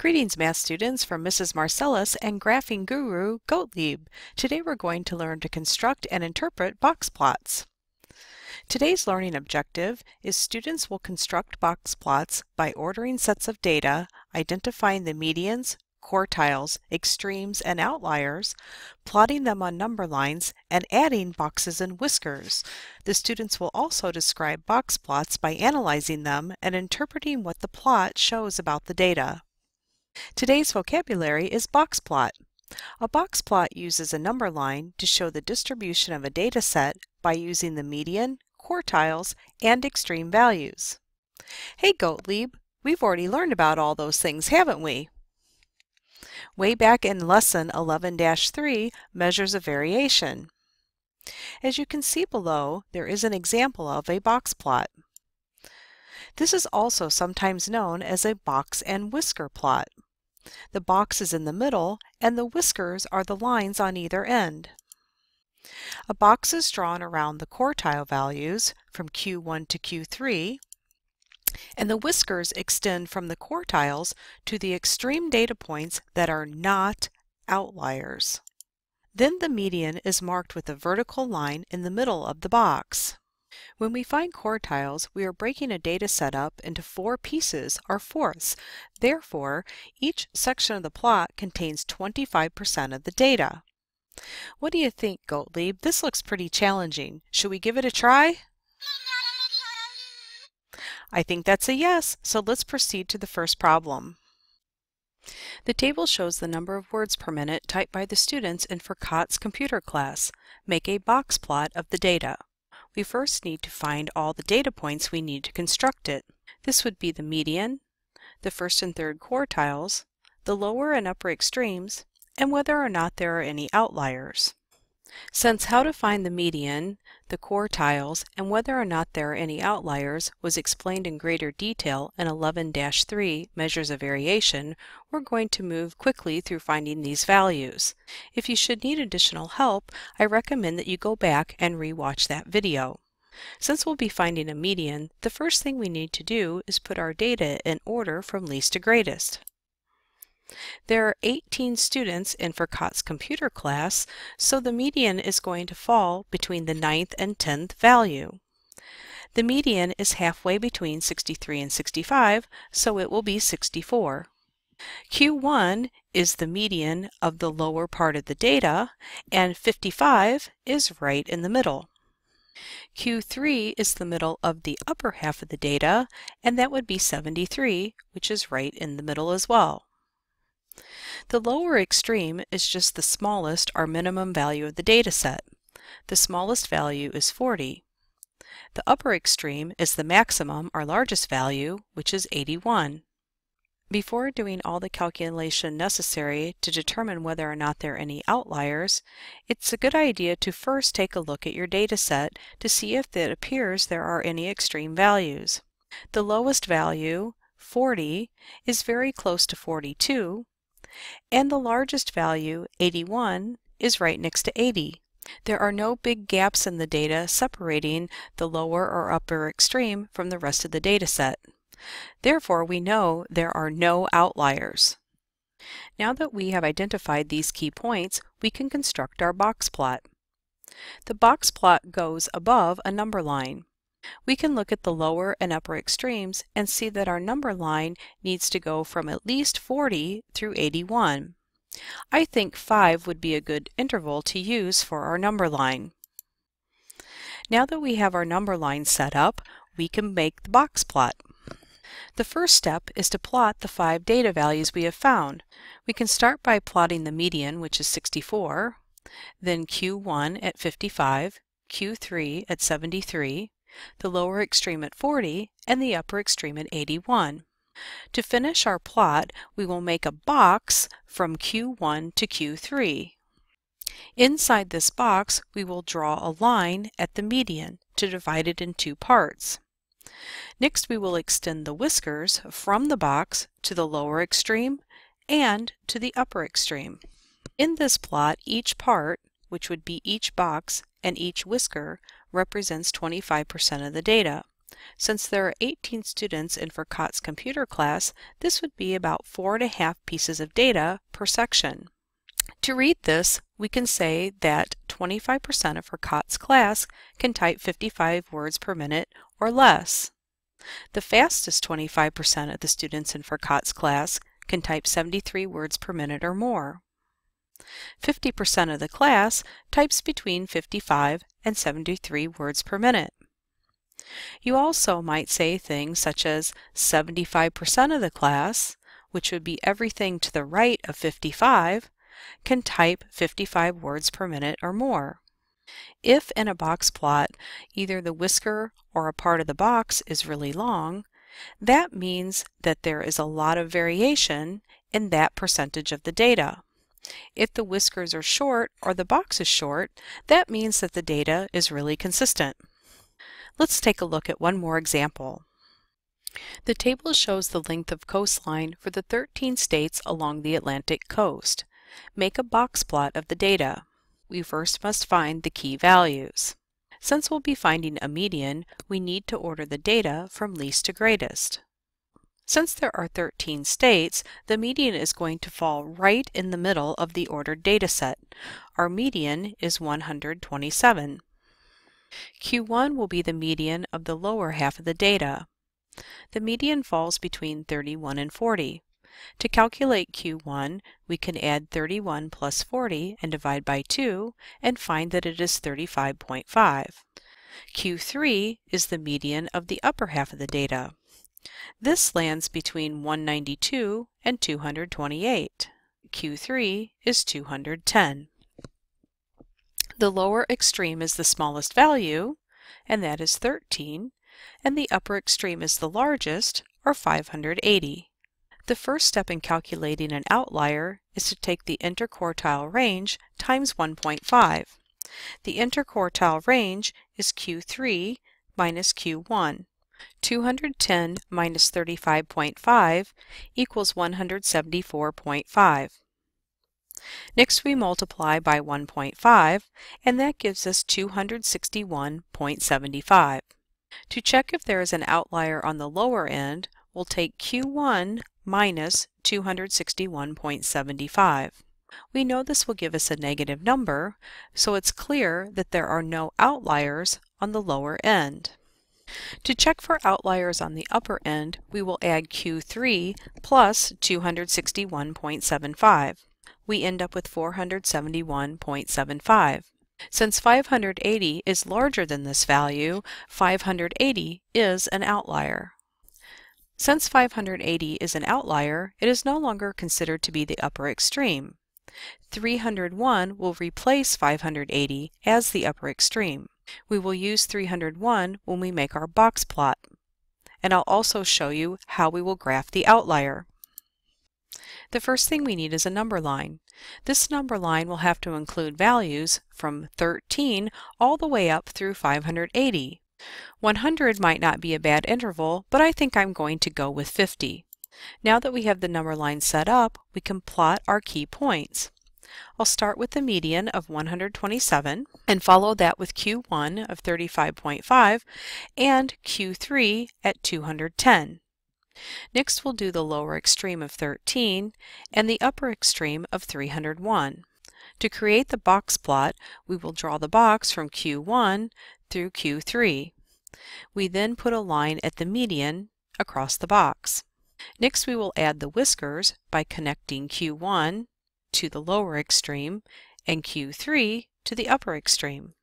Greetings, math students, from Mrs. Marcellus and graphing guru Gottlieb. Today we're going to learn to construct and interpret box plots. Today's learning objective is students will construct box plots by ordering sets of data, identifying the medians, quartiles, extremes, and outliers, plotting them on number lines, and adding boxes and whiskers. The students will also describe box plots by analyzing them and interpreting what the plot shows about the data. Today's vocabulary is box plot. A box plot uses a number line to show the distribution of a data set by using the median, quartiles, and extreme values. Hey Gottlieb, we've already learned about all those things, haven't we? Way back in lesson 11-3, measures of variation. As you can see below, there is an example of a box plot. This is also sometimes known as a box and whisker plot. The box is in the middle, and the whiskers are the lines on either end. A box is drawn around the quartile values from Q1 to Q3, and the whiskers extend from the quartiles to the extreme data points that are not outliers. Then the median is marked with a vertical line in the middle of the box. When we find quartiles, we are breaking a data set up into 4 pieces, or fourths. Therefore, each section of the plot contains 25% of the data. What do you think, Gottlieb? This looks pretty challenging. Should we give it a try? I think that's a yes, so let's proceed to the first problem. The table shows the number of words per minute typed by the students in Furkat's computer class. Make a box plot of the data. We first need to find all the data points we need to construct it. This would be the median, the first and third quartiles, the lower and upper extremes, and whether or not there are any outliers. Since how to find the median, the quartiles, and whether or not there are any outliers was explained in greater detail in 11-3 measures of variation, we're going to move quickly through finding these values. If you should need additional help, I recommend that you go back and re-watch that video. Since we'll be finding a median, the first thing we need to do is put our data in order from least to greatest. There are 18 students in Furkat's computer class, so the median is going to fall between the 9th and 10th value. The median is halfway between 63 and 65, so it will be 64. Q1 is the median of the lower part of the data, and 55 is right in the middle. Q3 is the middle of the upper half of the data, and that would be 73, which is right in the middle as well. The lower extreme is just the smallest or minimum value of the data set. The smallest value is 40. The upper extreme is the maximum or largest value, which is 81. Before doing all the calculation necessary to determine whether or not there are any outliers, it's a good idea to first take a look at your data set to see if it appears there are any extreme values. The lowest value, 40, is very close to 42, and the largest value, 81, is right next to 80. There are no big gaps in the data separating the lower or upper extreme from the rest of the data set. Therefore, we know there are no outliers. Now that we have identified these key points, we can construct our box plot. The box plot goes above a number line. We can look at the lower and upper extremes and see that our number line needs to go from at least 40 through 81. I think 5 would be a good interval to use for our number line. Now that we have our number line set up, we can make the box plot. The first step is to plot the 5 data values we have found. We can start by plotting the median, which is 64, then Q1 at 55, Q3 at 73, the lower extreme at 40, and the upper extreme at 81. To finish our plot, we will make a box from Q1 to Q3. Inside this box, we will draw a line at the median to divide it in 2 parts. Next, we will extend the whiskers from the box to the lower extreme and to the upper extreme. In this plot, each part, which would be each box and each whisker, represents 25% of the data. Since there are 18 students in Furcat's computer class, this would be about 4.5 pieces of data per section. To read this, we can say that 25% of Furcat's class can type 55 words per minute or less. The fastest 25% of the students in Furcat's class can type 73 words per minute or more. 50% of the class types between 55 and 73 words per minute. You also might say things such as 75% of the class, which would be everything to the right of 55, can type 55 words per minute or more. If in a box plot either the whisker or a part of the box is really long, that means that there is a lot of variation in that percentage of the data. If the whiskers are short or the box is short, that means that the data is really consistent. Let's take a look at one more example. The table shows the length of coastline for the 13 states along the Atlantic coast. Make a box plot of the data. We first must find the key values. Since we'll be finding a median, we need to order the data from least to greatest. Since there are 13 states, the median is going to fall right in the middle of the ordered data set. Our median is 127. Q1 will be the median of the lower half of the data. The median falls between 31 and 40. To calculate Q1, we can add 31 plus 40 and divide by 2 and find that it is 35.5. Q3 is the median of the upper half of the data. This lands between 192 and 228. Q3 is 210. The lower extreme is the smallest value, and that is 13, and the upper extreme is the largest, or 580. The first step in calculating an outlier is to take the interquartile range times 1.5. The interquartile range is Q3 minus Q1. 210 minus 35.5 equals 174.5. Next we multiply by 1.5, and that gives us 261.75. To check if there is an outlier on the lower end, we'll take Q1 minus 261.75. We know this will give us a negative number, so it's clear that there are no outliers on the lower end. To check for outliers on the upper end, we will add Q3 plus 261.75. We end up with 471.75. Since 580 is larger than this value, 580 is an outlier. Since 580 is an outlier, it is no longer considered to be the upper extreme. 301 will replace 580 as the upper extreme. We will use 301 when we make our box plot, and I'll also show you how we will graph the outlier. The first thing we need is a number line. This number line will have to include values from 13 all the way up through 580. 100 might not be a bad interval, but I think I'm going to go with 50. Now that we have the number line set up, we can plot our key points. I'll start with the median of 127 and follow that with Q1 of 35.5 and Q3 at 210. Next we'll do the lower extreme of 13 and the upper extreme of 301. To create the box plot, we will draw the box from Q1 through Q3. We then put a line at the median across the box. Next we will add the whiskers by connecting Q1 to the lower extreme and Q3 to the upper extreme.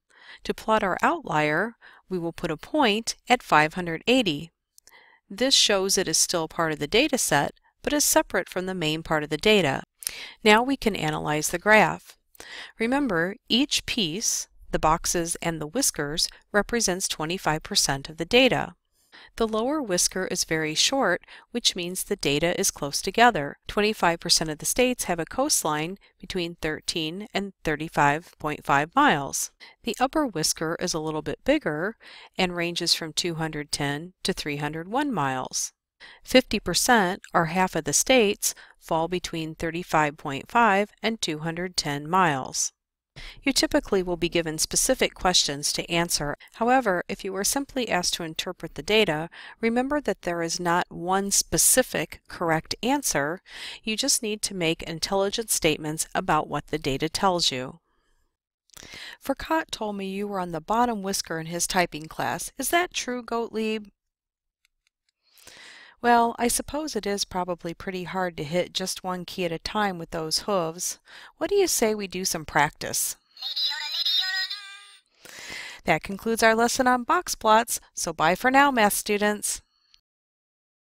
To plot our outlier, we will put a point at 580. This shows it is still part of the data set, but is separate from the main part of the data. Now we can analyze the graph. Remember, each piece, the boxes and the whiskers, represents 25% of the data. The lower whisker is very short, which means the data is close together. 25% of the states have a coastline between 13 and 35.5 miles. The upper whisker is a little bit bigger and ranges from 210 to 301 miles. 50%, or half of the states, fall between 35.5 and 210 miles. You typically will be given specific questions to answer. However, if you are simply asked to interpret the data, remember that there is not one specific correct answer. You just need to make intelligent statements about what the data tells you. Furqat told me you were on the bottom whisker in his typing class. Is that true, Gottlieb? Well, I suppose it is probably pretty hard to hit just one key at a time with those hooves. What do you say we do some practice? That concludes our lesson on box plots, so bye for now, math students.